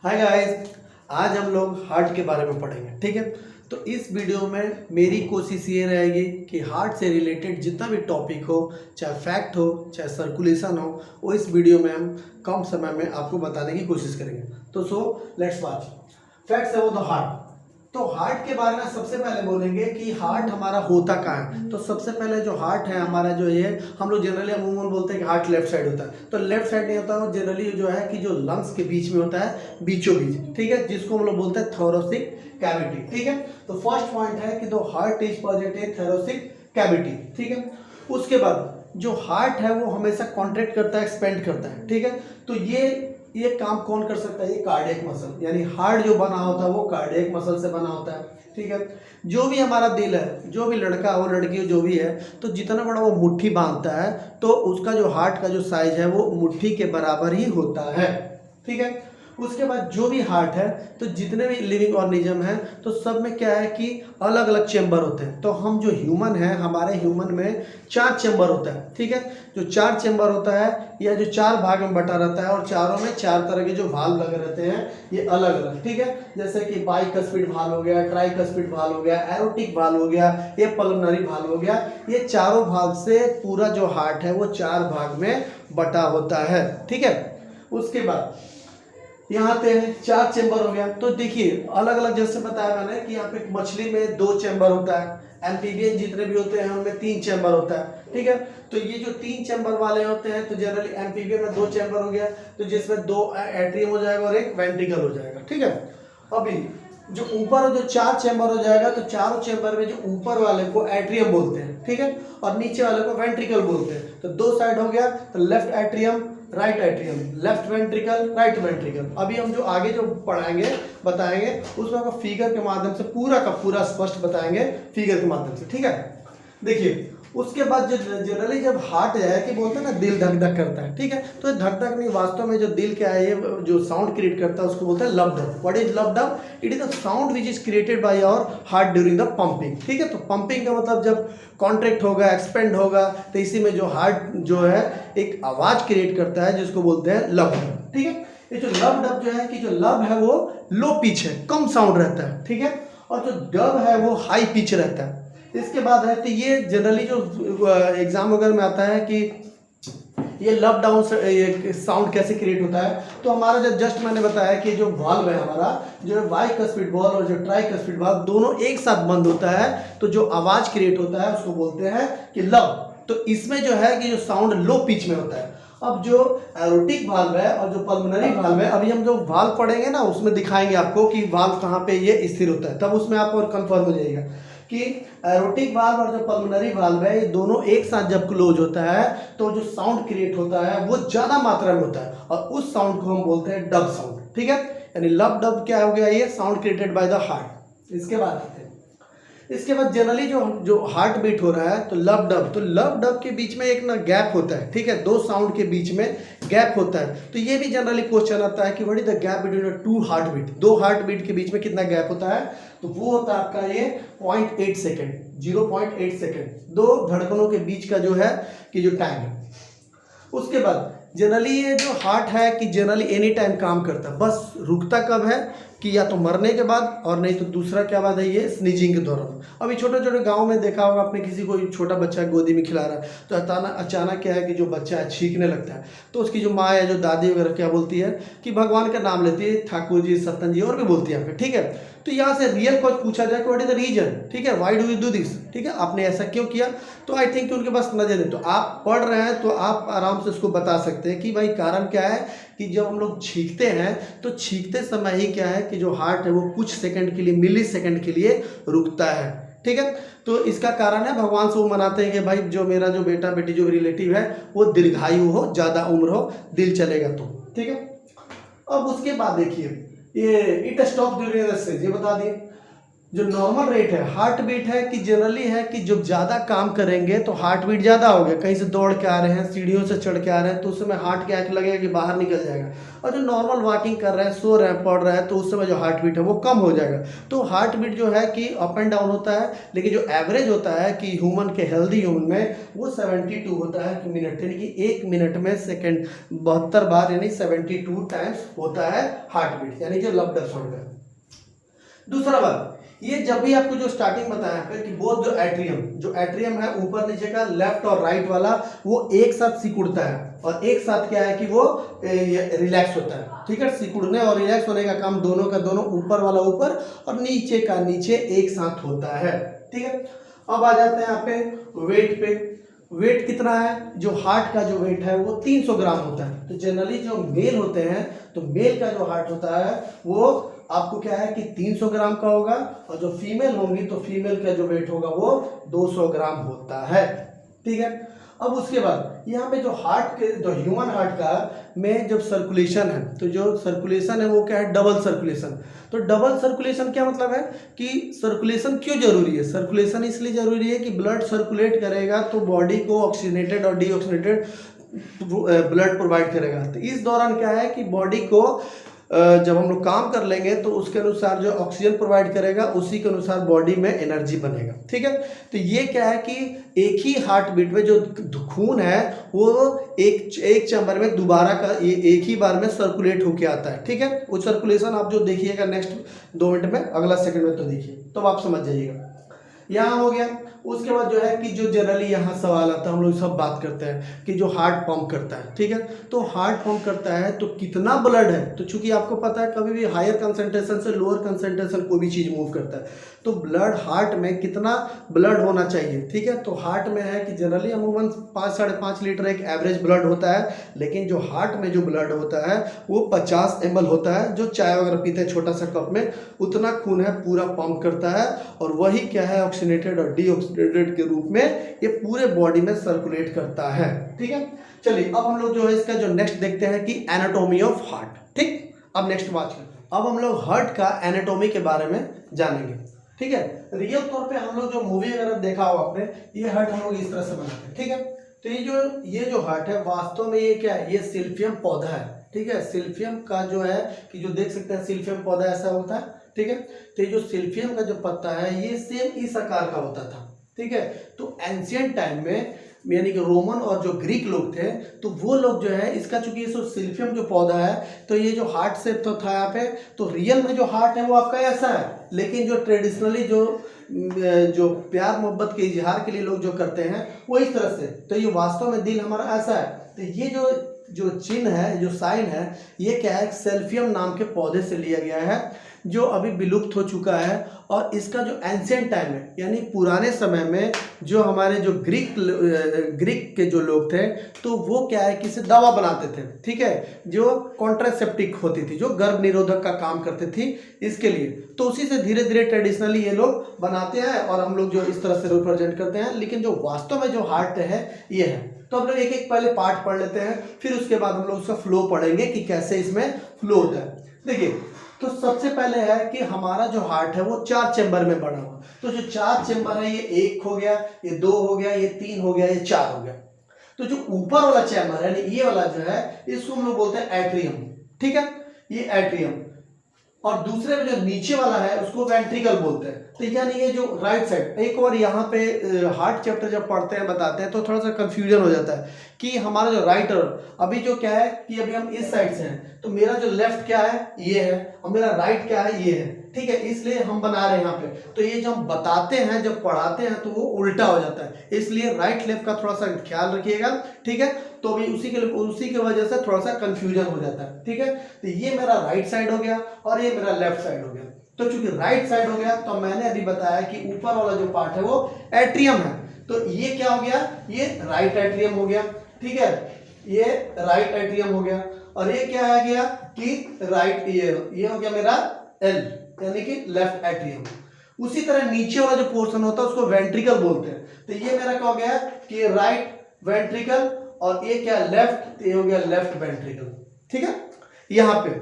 Hi guys, आज हम लोग हार्ट के बारे में पढ़ेंगे। ठीक है, तो इस वीडियो में मेरी कोशिश ये रहेगी कि हार्ट से रिलेटेड जितना भी टॉपिक हो, चाहे फैक्ट हो चाहे सर्कुलेशन हो, वो इस वीडियो में हम कम समय में आपको बताने की कोशिश करेंगे। तो let's watch facts about the heart. तो हार्ट के बारे में सबसे पहले बोलेंगे कि हार्ट हमारा होता कहाँ है। तो सबसे पहले जो हार्ट है हमारा जो ये हम लोग जनरली अमूमन बोलते हैं कि हार्ट लेफ्ट साइड होता है। तो लेफ्ट साइड नहीं होता, जनरली जो है कि जो लंग्स के बीच में होता है, बीचों बीच। ठीक है, जिसको हम लोग बोलते हैं थोरेसिक कैविटी। ठीक है, तो फर्स्ट पॉइंट है कि the heart is present in thoracic cavity. ठीक है, उसके बाद जो हार्ट है वो हमेशा कॉन्ट्रैक्ट करता है, एक्सपेंड करता है। ठीक है, तो ये काम कौन कर सकता है? ये कार्डियक मसल, यानी हार्ट जो बना होता है वो कार्डियक मसल से बना होता है। ठीक है, जो भी हमारा दिल है, जो भी लड़का हो लड़की हो जो भी है, तो जितना बड़ा वो मुट्ठी बांधता है तो उसका जो हार्ट का जो साइज है वो मुट्ठी के बराबर ही होता है। ठीक है, उसके बाद जो भी हार्ट है, तो जितने भी लिविंग ऑर्गेनिज्म है तो सब में क्या है कि अलग अलग चेंबर होते हैं। तो हम जो ह्यूमन है, हमारे ह्यूमन में 4 चेंबर होता है। ठीक है, जो 4 चेंबर होता है या जो 4 भाग में बटा रहता है, और चारों में 4 तरह के जो वाल्व लगे रहते हैं, ये अलग अलग। ठीक है, जैसे कि बाइकस्पिड वाल्व हो गया, ट्राइकस्पिड वाल्व हो गया, एरोटिक वाल्व हो गया, ये पल्मोनरी वाल्व हो गया। ये चारों भाग से पूरा जो हार्ट है वो 4 भाग में बटा होता है। ठीक है, उसके बाद यहाँ पे 4 चेंबर हो गया। तो देखिए अलग अलग, जैसे बताया मैंने कि यहाँ पे मछली में 2 चेंबर होता है, एम्फीबियन जितने भी होते हैं उनमें 3 चेंबर होता है। ठीक है, तो ये जो 3 चेंबर वाले होते हैं, तो जनरली एम्फीबियन में 2 चेंबर हो गया, तो जिसमें 2 एट्रियम हो जाएगा और 1 वेंट्रिकल हो जाएगा। ठीक है, अभी जो ऊपर जो 4 चेंबर हो जाएगा, तो चारों चेंबर में जो ऊपर वाले को एट्रियम बोलते हैं। ठीक है, और नीचे वाले को वेंट्रिकल बोलते हैं। तो 2 साइड हो गया, तो left atrium right atrium, left ventricle right ventricle. अभी हम जो आगे जो पढ़ाएंगे बताएंगे उसमें आपको फिगर के माध्यम से पूरा का पूरा स्पष्ट बताएंगे फिगर के माध्यम से। ठीक है, देखिए उसके बाद जो जनरली जब हार्ट है कि बोलते हैं ना दिल धक धक करता है। ठीक है, तो धक धक नहीं, वास्तव में जो दिल क्या है, ये जो साउंड क्रिएट करता है उसको बोलते हैं lub dub. What is lub dub? It is the sound which is created by our heart during the pumping. ठीक है, तो पंपिंग का मतलब जब कॉन्ट्रैक्ट होगा, एक्सपेंड होगा, तो इसी में जो हार्ट जो है एक आवाज क्रिएट करता है जिसको बोलते हैं लब डब। ठीक है, ये जो लब डब जो है कि जो लब है वो लो पिच है, कम साउंड रहता है। ठीक है, और जो डब है वो हाई पिच रहता है। इसके बाद है, तो ये जनरली जो एग्जाम वगैरह में आता है कि ये लब डाउन साउंड कैसे क्रिएट होता है। तो हमारा जो जस्ट मैंने बताया कि जो वाल्व है हमारा, जो बाइकस्पिड वाल्व और जो ट्राइकस्पिड वाल्व दोनों एक साथ बंद होता है, तो जो आवाज क्रिएट होता है उसको बोलते हैं कि लब। तो इसमें जो है कि जो साउंड लो पिच में होता है। अब जो एरोटिक वाल्व है और जो पल्मोनरी वाल्व है, अभी हम जो वाल्व पढ़ेंगे ना उसमें दिखाएंगे आपको कि वाल्व कहाँ पे ये स्थिर होता है, तब उसमें आप और कंफर्म हो जाएगा कि एरोटिक वाल्व और जो पल्मोनरी वाल्व है ये दोनों एक साथ जब क्लोज होता है तो जो साउंड क्रिएट होता है वो ज्यादा मात्रा में होता है, और उस साउंड को हम बोलते हैं डब साउंड। ठीक है, यानी लब डब क्या हो गया? ये sound created by the heart. इसके बाद आते हैं, इसके बाद जनरली जो हार्ट बीट हो रहा है, तो लब डब, तो लब डब के बीच में एक ना गैप होता है। ठीक है, 2 साउंड के बीच में गैप होता है। तो ये भी जनरली क्वेश्चन आता है कि what is the gap between 2 heart beat, 2 heart beat के बीच में कितना गैप होता है? तो वो होता है आपका ये 0.8 सेकेंड, 0.8 सेकेंड, 2 धड़कनों के बीच का जो है कि जो टाइम है। उसके बाद जनरली ये जो हार्ट है कि जनरली एनी टाइम काम करता है, बस रुकता कब है कि या तो मरने के बाद, और नहीं तो दूसरा क्या बात है, ये स्नीजिंग के दौरान। अभी छोटे छोटे गांव में देखा होगा आपने, किसी को छोटा बच्चा गोदी में खिला रहा है, तो अचानक क्या है कि जो बच्चा है छींकने लगता है, तो उसकी जो माँ है, जो दादी वगैरह क्या बोलती है कि भगवान का नाम लेती है, ठाकुर जी, सत्तन जी, और भी बोलती है यहाँ पे। ठीक है, तो यहाँ से रियल कॉज पूछा जाए, व्हाट इज द रीजन? ठीक है, why do you do this? ठीक है, आपने ऐसा क्यों किया? तो आई थिंक उनके पास नजर नहीं, तो आप पढ़ रहे हैं तो आप आराम से उसको बता सकते हैं कि भाई कारण क्या है कि जब हम लोग छींकते हैं तो छींकते समय ही क्या है कि जो हार्ट है वो कुछ सेकंड के लिए, मिली सेकंड के लिए रुकता है। ठीक है, तो इसका कारण है भगवान से वो मनाते हैं कि भाई जो मेरा जो बेटा बेटी जो रिलेटिव है वो दीर्घायु हो, ज्यादा उम्र हो, दिल चलेगा तो। ठीक है, अब उसके बाद देखिए ये it stop during the stage, ये बता दिए। जो नॉर्मल रेट है हार्ट बीट है कि जनरली है कि जब ज़्यादा काम करेंगे तो हार्ट बीट ज़्यादा हो गया, कहीं से दौड़ के आ रहे हैं, सीढ़ियों से चढ़ के आ रहे हैं, तो उस समय हार्ट क्या लगेगा कि बाहर निकल जाएगा। और जो नॉर्मल वॉकिंग कर रहे हैं, सो रहे हैं, पढ़ रहे हैं, तो उस समय जो हार्ट बीट है वो कम हो जाएगा। तो हार्ट बीट जो है कि अप एंड डाउन होता है, लेकिन जो एवरेज होता है कि ह्यूमन के हेल्दी ह्यूमन में वो 72 होता है मिनट, यानी कि 1 मिनट में सेकेंड 72 बार यानी 72 टाइम्स होता है हार्ट बीट, यानी जो लब डब साउंड है। दूसरा बात, ये जब भी आपको जो स्टार्टिंग बताया पे कि बोथ जो एट्रियम है ऊपर नीचे का लेफ्ट और राइट वाला वो एक साथ सिकुड़ता है, और एक साथ क्या है कि वो रिलैक्स होता है। ठीक है, सिकुड़ने और रिलैक्स होने का काम दोनों का दोनों, ऊपर वाला ऊपर और नीचे का नीचे एक साथ होता है। ठीक है, अब आ जाते हैं यहाँ पे वेट पे। वेट कितना है, जो हार्ट का जो वेट है वो 300 ग्राम होता है। तो जनरली जो मेल होते हैं तो मेल का जो हार्ट होता है वो आपको क्या है कि 300 ग्राम का होगा, और जो फीमेल होंगी तो फीमेल का जो वेट होगा वो 200 ग्राम होता है। ठीक है, अब उसके बाद यहाँ पे जो हार्ट के जो ह्यूमन हार्ट का में जब सर्कुलेशन है, तो जो सर्कुलेशन है वो क्या है, डबल सर्कुलेशन। तो डबल सर्कुलेशन क्या मतलब है कि सर्कुलेशन क्यों जरूरी है? सर्कुलेशन इसलिए जरूरी है कि ब्लड सर्कुलेट करेगा तो बॉडी को ऑक्सीजनेटेड और डीऑक्सीजनेटेड ब्लड प्रोवाइड करेगा। तो इस दौरान क्या है कि बॉडी को जब हम लोग काम कर लेंगे तो उसके अनुसार जो ऑक्सीजन प्रोवाइड करेगा उसी के अनुसार बॉडी में एनर्जी बनेगा। ठीक है, तो ये क्या है कि एक ही हार्ट बीट में जो खून है वो एक चैम्बर में दोबारा का एक ही बार में सर्कुलेट होके आता है। ठीक है, वो सर्कुलेशन आप जो देखिएगा नेक्स्ट 2 मिनट में, अगला सेकंड में तो देखिए, तो आप समझ जाइएगा। यहाँ हो गया। उसके बाद जो है कि जो जनरली यहाँ सवाल आता है, हम लोग सब बात करते हैं कि जो हार्ट पंप करता है। ठीक है, तो हार्ट पंप करता है तो कितना ब्लड है, तो चूंकि आपको पता है कभी भी हायर कंसंट्रेशन से लोअर कंसंट्रेशन कोई भी चीज़ मूव करता है, तो ब्लड हार्ट में कितना ब्लड होना चाहिए। ठीक है, तो हार्ट में है कि जनरली अमूमन 5-5.5 लीटर एक एवरेज ब्लड होता है, लेकिन जो हार्ट में जो ब्लड होता है वो 50 ml होता है। जो चाय वगैरह पीते हैं छोटा सा कप में, उतना खून है पूरा पंप करता है, और वही क्या है ऑक्सीजनेटेड और डीऑक्सीजनेटेड के रूप में ये पूरे बॉडी में सर्कुलेट करता है। ठीक है, चलिए अब हम लोग जो है इसका जो नेक्स्ट देखते हैं कि एनाटॉमी ऑफ हार्ट। ठीक, अब नेक्स्ट बात करते हैं, अब हम लोग हार्ट का एनाटॉमी के बारे में जानेंगे। ठीक है, रियल तौर पे हम लोग जो मूवी वगैरह देखा हो आपने, ये हार्ट हम लोग इस तरह से बनाते हैं। ठीक है, तो ये जो हार्ट है वास्तव में ये क्या है, ये सिल्फियम पौधा है। ठीक है, सिल्फियम का जो है कि जो देख सकते हैं सिल्फियम पौधा ऐसा होता है। ठीक है, तो ये जो सिल्फियम का जो पत्ता है ये सेम इस आकार का होता था। ठीक है, तो एंशियंट टाइम में यानी कि रोमन और जो ग्रीक लोग थे, तो वो लोग जो है इसका चूंकि ये सिल्फियम जो पौधा है, तो ये जो हार्ट शेप तो था यहाँ पे, तो रियल में जो हार्ट है वो आपका ऐसा है, लेकिन जो ट्रेडिशनली जो प्यार मोहब्बत के इजहार के लिए लोग जो करते हैं वो इस तरह से, तो ये वास्तव में दिल हमारा ऐसा है। तो ये जो चिन्ह है, जो साइन है, ये क्या है, सेल्फियम नाम के पौधे से लिया गया है, जो अभी विलुप्त हो चुका है। और इसका जो एंशियंट टाइम है, यानी पुराने समय में जो हमारे जो ग्रीक के जो लोग थे, तो वो क्या है कि इसे दवा बनाते थे। ठीक है, जो कॉन्ट्रासेप्टिक होती थी, जो गर्भ निरोधक का काम करते थी इसके लिए, तो उसी से धीरे धीरे ट्रेडिशनली ये लोग बनाते हैं और हम लोग जो इस तरह से रिप्रेजेंट करते हैं। लेकिन जो वास्तव में जो हार्ट है ये है। तो हम लोग एक एक पहले पार्ट पढ़ लेते हैं, फिर उसके बाद हम लोग उसका फ्लो पढ़ेंगे कि कैसे इसमें फ्लो होता है। देखिए, तो सबसे पहले है कि हमारा जो हार्ट है वो 4 चेंबर में बना हुआ। तो जो 4 चेंबर है, ये 1 हो गया, ये 2 हो गया, ये 3 हो गया, ये 4 हो गया। तो जो ऊपर वाला चेंबर है, ये वाला जो है, इसको हम लोग बोलते हैं एट्रियम। ठीक है, ये एट्रियम। और दूसरे में जो नीचे वाला है उसको वेंट्रिकल बोलते हैं। तो यानी ये जो राइट साइड, एक और यहाँ पे हार्ट चैप्टर जब पढ़ते हैं बताते हैं तो थोड़ा सा कंफ्यूजन हो जाता है कि हमारा जो राइट, और अभी जो क्या है कि अभी हम इस साइड से हैं, तो मेरा जो लेफ्ट क्या है ये है, और मेरा राइट क्या है ये है। ठीक है, इसलिए हम बना रहे हैं यहाँ पे। तो ये जब हम बताते हैं, जब पढ़ाते हैं, तो वो उल्टा हो जाता है, इसलिए राइट लेफ्ट का थोड़ा सा ख्याल रखिएगा। ठीक है, तो अभी उसी के वजह से थोड़ा सा कंफ्यूजन हो जाता है। ठीक है, तो ये मेरा राइट साइड हो गया और ये मेरा लेफ्ट साइड हो गया। तो चूंकि राइट साइड हो गया, तो मैंने अभी बताया कि ऊपर वाला जो पार्ट है वो एट्रियम है। तो ये क्या हो गया, ये राइट एट्रियम हो गया। ठीक है, ये राइट एट्रियम हो गया। और ये क्या आ गया कि राइट, ये हो गया मेरा एल, यानी कि लेफ्ट एट्रियम। उसी तरह नीचे वाला जो पोर्शन होता है उसको वेंट्रिकल बोलते हैं। तो ये मेरा क्या हो गया कि राइट वेंट्रिकल, और ये क्या लेफ्ट, ये हो गया लेफ्ट वेंट्रिकल। ठीक है, यहां पे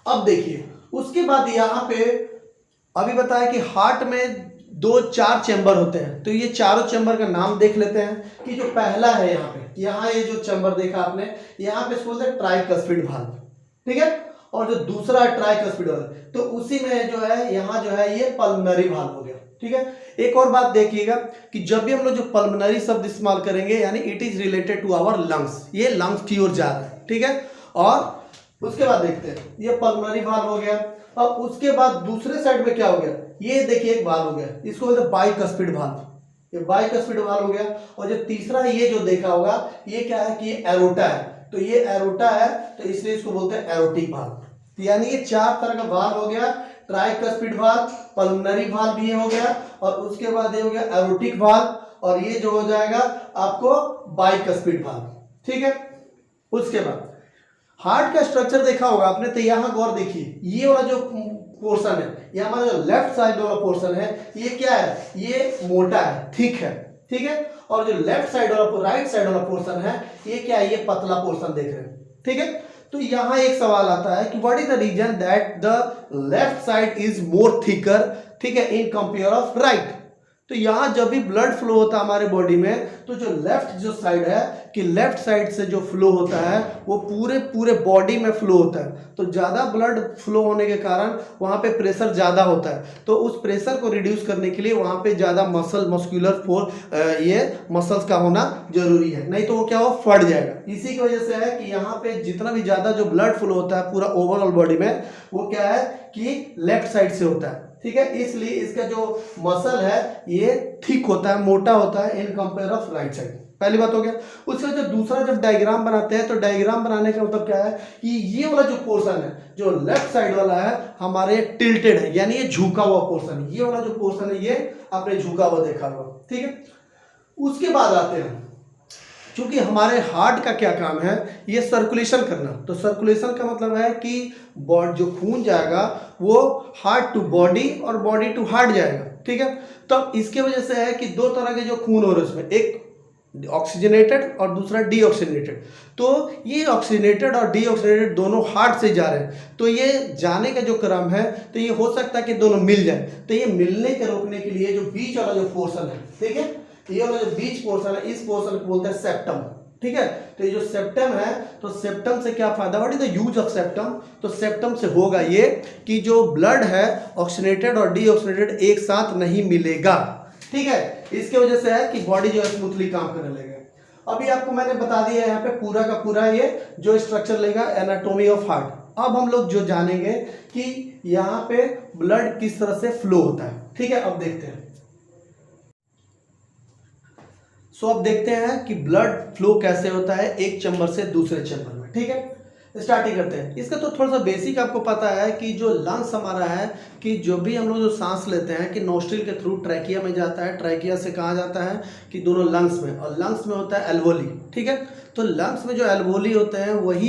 अब देखिए, उसके बाद यहां पे अभी बताया कि हार्ट में 4 चैम्बर होते हैं, तो ये चारों चैम्बर का नाम देख लेते हैं कि जो पहला है यहाँ पे, यहाँ ये जो चैम्बर देखा आपने, यहाँ पे इसको बोलते हैं ट्राइकस्पिड वाल्व, ठीक है। और जो दूसरा है ट्राइकस्पिड वाल्व, तो उसी में जो है यहाँ जो है ये पल्मोनरी वाल्व हो गया, ठीक है। एक और बात देखिएगा कि जब भी हम लोग जो पल्मोनरी शब्द इस्तेमाल करेंगे यानी it is related to our lungs, ये लंग्स की ओर जा रहा है, ठीक है। और उसके बाद देखते हैं ये पल्मोनरी वाल्व हो गया। अब उसके बाद दूसरे साइड में क्या हो गया, ये देखिए एक वाल्व हो गया, इसको बोलते हैं बाइकस्पिड वाल्व, ये बाइकस्पिड वाल्व हो गया। और जो तीसरा ये जो देखा होगा ये क्या है कि ये एरोटा है, तो ये एरोटा है तो इसलिए इसको बोलते हैं एरोटिक वाल्व। यानी ये 4 तरह का वाल्व हो गया, ट्राइकस्पिड वाल्व, पल्मोनरी वाल्व भी हो गया, और उसके बाद ये हो गया एरोटिक वाल्व, और ये जो हो जाएगा आपको बाइकस्पिड वाल्व, ठीक है। उसके बाद हार्ट का स्ट्रक्चर देखा होगा आपने, तो यहाँ गौर देखिए, ये वाला जो पोर्शन है, ये हमारा जो लेफ्ट साइड वाला पोर्शन है, ये क्या है, ये मोटा है, थिक है, ठीक है। और जो लेफ्ट साइड वाला, राइट साइड वाला पोर्शन है, ये क्या है, ये पतला पोर्शन देख रहे हैं, ठीक है। तो यहाँ एक सवाल आता है कि what is the reason that the left side is more thicker, ठीक है, इन कंपेयर ऑफ राइट। तो यहाँ जब भी ब्लड फ्लो होता है हमारे बॉडी में, तो जो लेफ्ट जो साइड है कि लेफ्ट साइड से जो फ्लो होता है वो पूरे बॉडी में फ्लो होता है। तो ज़्यादा ब्लड फ्लो होने के कारण वहाँ पे प्रेशर ज़्यादा होता है, तो उस प्रेशर को रिड्यूस करने के लिए वहाँ पे ज़्यादा मस्कुलर ये मसल्स का होना जरूरी है, नहीं तो वो क्या हो, फट जाएगा। इसी की वजह से है कि यहाँ पे जितना भी ज़्यादा जो ब्लड फ्लो होता है पूरा ओवरऑल बॉडी में, वो क्या है कि लेफ्ट साइड से होता है, ठीक है। इसलिए इसका जो मसल है ये थिक होता है, मोटा होता है in compare of right side. पहली बात हो गया। उसके बाद जब दूसरा जब डायग्राम बनाते हैं, तो डायग्राम बनाने का मतलब क्या है कि ये वाला जो पोर्शन है, जो लेफ्ट साइड वाला है हमारे टिल्टेड है, यानी ये झुका हुआ पोर्शन है। ये वाला जो पोर्शन है ये आपने झुका हुआ देखा हुआ, ठीक है। उसके बाद आते हैं, क्योंकि हमारे हार्ट का क्या काम है, ये सर्कुलेशन करना। तो सर्कुलेशन का मतलब है कि जो खून जाएगा वो हार्ट टू बॉडी और बॉडी टू हार्ट जाएगा, ठीक है। तब इसके वजह से है कि 2 तरह के जो खून हो रहे हैं उसमें, एक ऑक्सीजनेटेड और दूसरा डीऑक्सीजनेटेड। तो ये ऑक्सीजनेटेड और डीऑक्सीजनेटेड दोनों हार्ट से जा रहे हैं, तो ये जाने का जो क्रम है, तो ये हो सकता है कि दोनों मिल जाए। तो ये मिलने के रोकने के लिए जो बीच वाला जो पोर्शन है, ठीक है, ये वाला जो बीच पोर्शन है, इस पोर्शन को बोलते हैं सेप्टम, ठीक है। तो ये जो सेप्टम है, तो सेप्टम से क्या फायदा, what is the use of septum. तो सेप्टम से होगा ये कि जो ब्लड है ऑक्सीजनेटेड और डीऑक्सीजनेटेड एक साथ नहीं मिलेगा, ठीक है। इसके वजह से है कि बॉडी जो है स्मूथली काम करने लगेगा। अभी आपको मैंने बता दिया यहाँ पे पूरा का पूरा ये जो स्ट्रक्चर लेगा एनाटॉमी ऑफ हार्ट। अब हम लोग जो जानेंगे कि यहाँ पे ब्लड किस तरह से फ्लो होता है, ठीक है। अब देखते हैं। अब देखते हैं कि ब्लड फ्लो कैसे होता है एक चैम्बर से दूसरे चैम्बर में, ठीक है। स्टार्टिंग करते हैं। इसका तो थोड़ा सा बेसिक आपको पता है कि जो लंग्स हमारा है, कि जो भी हम लोग जो सांस लेते हैं कि नोस्ट्रिल के थ्रू ट्रैकिया में जाता है, ट्रैकिया से कहाँ जाता है कि दोनों लंग्स में, और लंग्स में होता है एल्वोली, ठीक है। तो लंग्स में जो एल्वोली होते हैं वही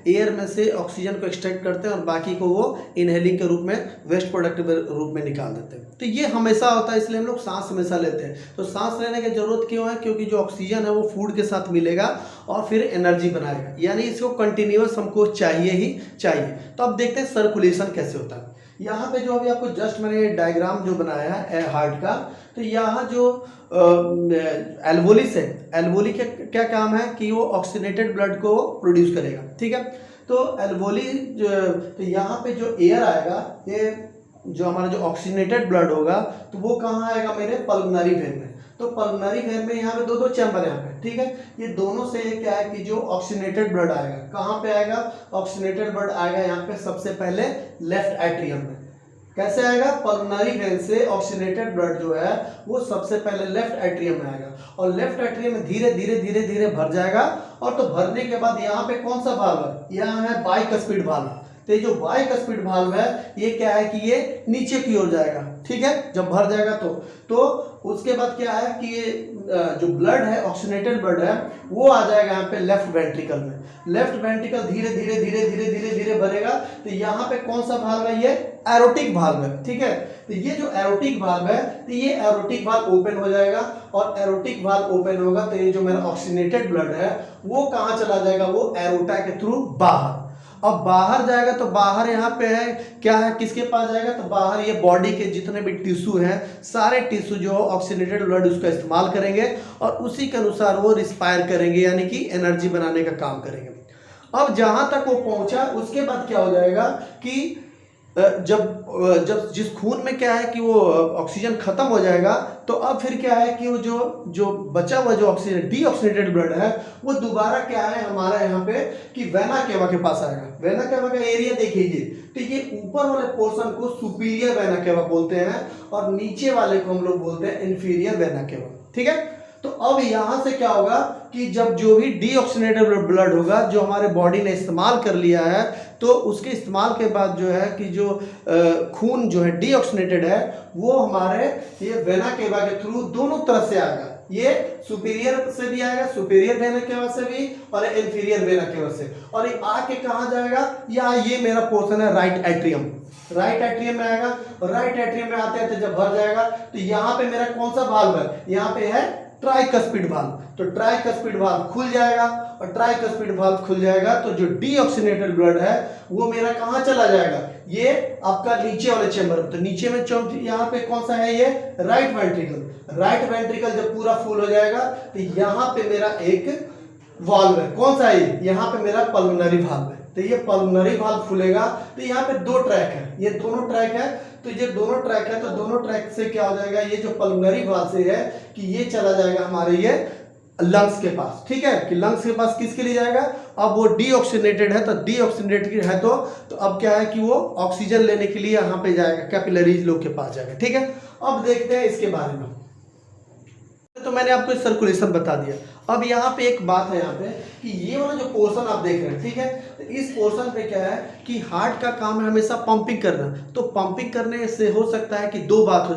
एयर में से ऑक्सीजन को एक्सट्रैक्ट करते हैं और बाकी को वो इनहेलिंग के रूप में, वेस्ट प्रोडक्ट के रूप में निकाल देते हैं। तो ये हमेशा होता है, इसलिए हम लोग सांस हमेशा लेते हैं। तो सांस लेने की जरूरत क्यों है, क्योंकि जो ऑक्सीजन है वो फूड के साथ मिलेगा और फिर एनर्जी बनाएगा, यानी इसको कंटिन्यूअस हमको चाहिए ही चाहिए। तो अब देखते हैं सर्कुलेशन कैसे होता है। यहाँ पे जो अभी आपको जस्ट मैंने डायग्राम जो बनाया है हार्ट का, तो यहाँ जो एल्वोलिस है, एल्वोली के क्या काम है कि वो ऑक्सीजनेटेड ब्लड को प्रोड्यूस करेगा, ठीक है। तो एल्वोली तो यहाँ पे जो एयर आएगा, ये जो हमारा जो ऑक्सीजनेटेड ब्लड होगा, तो वो कहाँ आएगा, मेरे पल्मोनरी वेन में। तो पल्मोनरी वेन में यहाँ पे दो चैम्बर यहाँ पे, ठीक है। ये दोनों से क्या है कि जो ऑक्सीजनेटेड ब्लड आएगा, कहाँ पे आएगा, ऑक्सीजनेटेड ब्लड आएगा यहाँ पे सबसे पहले लेफ्ट एट्रियम में। कैसे आएगा, पल्मोनरी वेन से ऑक्सीजनेटेड ब्लड जो है वो सबसे पहले लेफ्ट एट्रियम में आएगा, और लेफ्ट एट्रियम में धीरे धीरे भर जाएगा। और तो भरने के बाद यहाँ पे कौन सा वाल्व है, यहाँ है बाइकस्पिड वाल्व। तो ये जो बाइकस्पिड वाल्व है ये क्या है कि ये नीचे की ओर जाएगा, ठीक है, जब भर जाएगा तो उसके बाद क्या है कि ये जो ब्लड है, ऑक्सीजनेटेड ब्लड है, वो आ जाएगा यहाँ पे लेफ्ट वेंट्रिकल में। लेफ्ट वेंट्रिकल धीरे धीरे भरेगा। तो यहाँ पे कौन सा वाल्व है, ये एरोटिक वाल्व है, ठीक है। तो ये जो एरोटिक वाल्व है, तो ये एरोटिक वाल्व ओपन हो जाएगा, और एरोटिक वाल्व ओपन होगा तो ये जो मेरा ऑक्सीजनेटेड ब्लड है वो कहाँ चला जाएगा, वो एरोटा के थ्रू बाहर। अब बाहर जाएगा तो बाहर यहाँ पे है क्या है, किसके पास जाएगा, तो बाहर ये बॉडी के जितने भी टिश्यू हैं सारे टिश्यू जो ऑक्सीजनेटेड ब्लड उसका इस्तेमाल करेंगे और उसी के अनुसार वो रिस्पायर करेंगे, यानी कि एनर्जी बनाने का काम करेंगे। अब जहाँ तक वो पहुँचा उसके बाद क्या हो जाएगा कि जब जिस खून में क्या है कि वो ऑक्सीजन खत्म हो जाएगा तो अब फिर क्या है कि वो जो बचा हुआ जो ऑक्सीजन डीऑक्सीनेटेड ब्लड है वो दोबारा क्या है हमारा यहाँ पे कि वेना केवा के पास आएगा। वेना केवा का एरिया देखिए, तो ये ऊपर वाले पोर्शन को सुपीरियर वेना केवा बोलते हैं और नीचे वाले को हम लोग बोलते हैं इंफीरियर वेना केवा। ठीक है, तो अब यहां से क्या होगा कि जब जो भी डीऑक्सीनेटेड ब्लड होगा जो हमारे बॉडी ने इस्तेमाल कर लिया है, तो उसके इस्तेमाल के बाद जो है कि जो खून जो है डीऑक्सीनेटेड है वो हमारे ये वेना केवा के थ्रू दोनों तरफ से आएगा। ये सुपीरियर से भी आएगा, सुपीरियर वेना केवा से भी और इंफीरियर वेना केवा से, और ये आके कहाँ जाएगा, या ये मेरा पोर्शन है राइट एट्रियम, राइट एट्रियम में आएगा। और राइट एट्रियम में आते आते जब भर जाएगा तो यहाँ पे मेरा कौन सा वाल्व है, यहाँ पे है ट्राइकस्पिड वाल्व, तो ट्राइकस्पिड वाल्व खुल जाएगा और ट्राइकस्पिड वाल्व खुल जाएगा तो जो डीऑक्सीनेटेड ब्लड है वो मेरा कहाँ चला जाएगा, ये आपका नीचे वाले चेंबर में। तो नीचे में यहाँ पे कौन सा है, ये राइट वेंट्रिकल। राइट वेंट्रिकल जब पूरा फुल हो जाएगा तो यहाँ पे मेरा एक वाल्व है, कौन सा है, यहाँ पे मेरा पल्मोनरी वाल्व है। तो ये पल्मोनरी वाल्व खुलेगा तो यहाँ पे दो ट्रैक है, ये दोनों ट्रैक है, तो ये दोनों ट्रैक है, तो दोनों ट्रैक से क्या हो जाएगा, ये जो पल्मोनरी वाल्व से है कि ये चला जाएगा हमारे ये लंग्स के पास। ठीक है, कि लंग्स के पास किसके लिए जाएगा, अब वो डीऑक्सीनेटेड है तो डीऑक्सीनेटेड है तो अब क्या है कि वो ऑक्सीजन लेने के लिए यहाँ पे जाएगा, कैपिलरीज लोग के पास जाएगा। ठीक है, अब देखते हैं इसके बारे में। तो मैंने आपको सर्कुलेशन बता दिया। अब यहाँ पे एक बात है यहाँ पे कि ये वाला जो पोर्शन आप देख रहे हैं, ठीक है, तो इस पोर्शन पे क्या है कि हार्ट का काम है हमेशा पंपिंग करना। तो पंपिंग करने से हो सकता है कि दो बात हो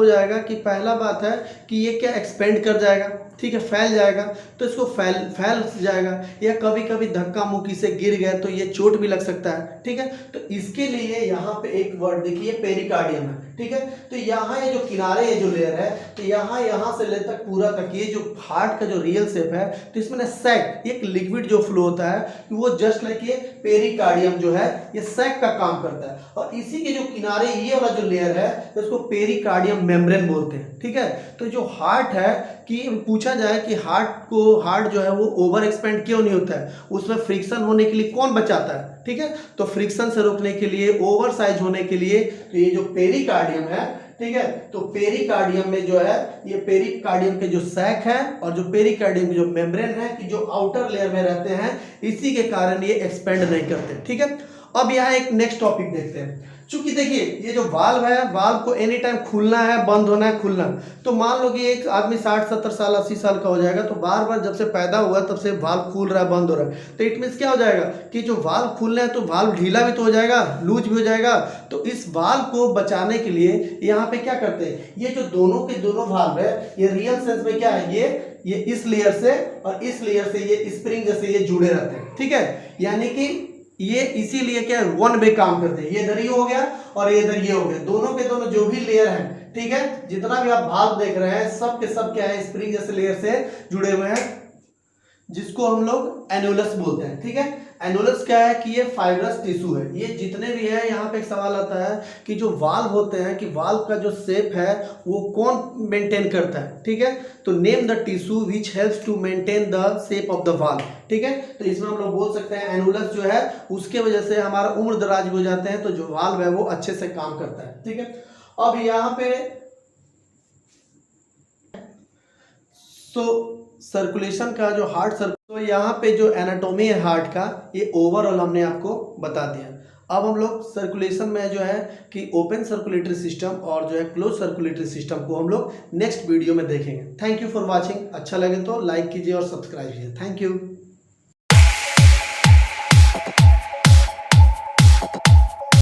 जाएगा कि पहला बात है कि ये क्या एक्सपेंड कर जाएगा, ठीक है, फैल जाएगा, तो इसको फैल जाएगा, या कभी कभी धक्का मुक्की से गिर गए तो ये चोट भी लग सकता है। ठीक है, तो इसके लिए यहाँ पे एक वर्ड देखिए पेरिकार्डियम है। ठीक है, तो यहाँ ये जो किनारे ये जो लेयर है, तो यहाँ से ले तक पूरा तक ये जो हार्ट का जो रियल शेप है, तो इसमें ना सैक एक लिक्विड जो फ्लो होता है वो जस्ट लाइक ये पेरिकार्डियम जो है ये सैक का काम करता है, और इसी के जो किनारे ये वाला जो लेयर है तो इसको पेरिकार्डियम मेम्ब्रेन बोलते हैं। ठीक है, तो जो हार्ट है कि पूछा जाए कि हार्ट जो है वो ओवर एक्सपेंड क्यों नहीं होता है, उसमें फ्रिक्शन होने के लिए कौन बचाता है। ठीक है, तो फ्रिक्शन से रोकने के लिए, ओवर साइज होने के लिए, तो ये जो पेरिकार्डियम है, ठीक है, तो पेरिकार्डियम में जो है ये पेरिकार्डियम के जो सैक है और जो पेरिकार्डियम के जो मेम्ब्रेन है कि जो आउटर लेयर में रहते हैं, इसी के कारण ये एक्सपेंड नहीं करते। ठीक है, अब यहाँ एक नेक्स्ट टॉपिक देखते हैं। चूंकि देखिए ये जो वाल्व है, वाल्व को एनी टाइम खुलना है, बंद होना है, खुलना। तो मान लो कि एक आदमी 60-70 साल 80 साल का हो जाएगा तो बार बार जब से पैदा हुआ तब से वाल्व खुल रहा है, बंद हो रहा है, तो इट मीन्स क्या हो जाएगा कि जो वाल्व खुलना है तो वाल्व ढीला भी तो हो जाएगा, लूज भी हो जाएगा। तो इस वाल्व को बचाने के लिए यहाँ पे क्या करते हैं, ये जो दोनों के दोनों वाल्व है ये रियल सेंस में क्या है, ये इस लेयर से और इस लेयर से ये स्प्रिंग जैसे ये जुड़े रहते हैं। ठीक है, यानी कि ये इसीलिए क्या वन वे काम करते हैं, ये इधर ही हो गया और ये इधर ये हो गया, दोनों के दोनों जो भी लेयर हैं, ठीक है, जितना भी आप भाग देख रहे हैं सब के सब क्या है, स्प्रिंग जैसे लेयर से जुड़े हुए हैं, जिसको हम लोग एनुलस बोलते हैं। ठीक है, एनुलस क्या है कि ये फाइब्रस टिश्यू है। ये जितने भी है, यहाँ पे एक सवाल आता है कि जो वाल्व होते हैं कि वाल्व का जो शेप है वो कौन मेंटेन करता है। ठीक है, तो name the tissue which helps to maintain the shape of the valve. ठीक है, तो इसमें हम लोग बोल सकते हैं एनुलस जो है उसके वजह से हमारा उम्र दराज हो जाते हैं, तो जो वाल्व है वो अच्छे से काम करता है। ठीक है, अब यहाँ पे सर्कुलेशन का जो हार्ट तो यहाँ पे जो एनाटॉमी है हार्ट का, ये ओवरऑल हमने आपको बता दिया। अब हम लोग सर्कुलेशन में जो है कि ओपन सर्कुलेटरी सिस्टम और जो है क्लोज सर्कुलेटरी सिस्टम को हम लोग नेक्स्ट वीडियो में देखेंगे। Thank you for watching. अच्छा लगे तो लाइक कीजिए और सब्सक्राइब कीजिए। Thank you.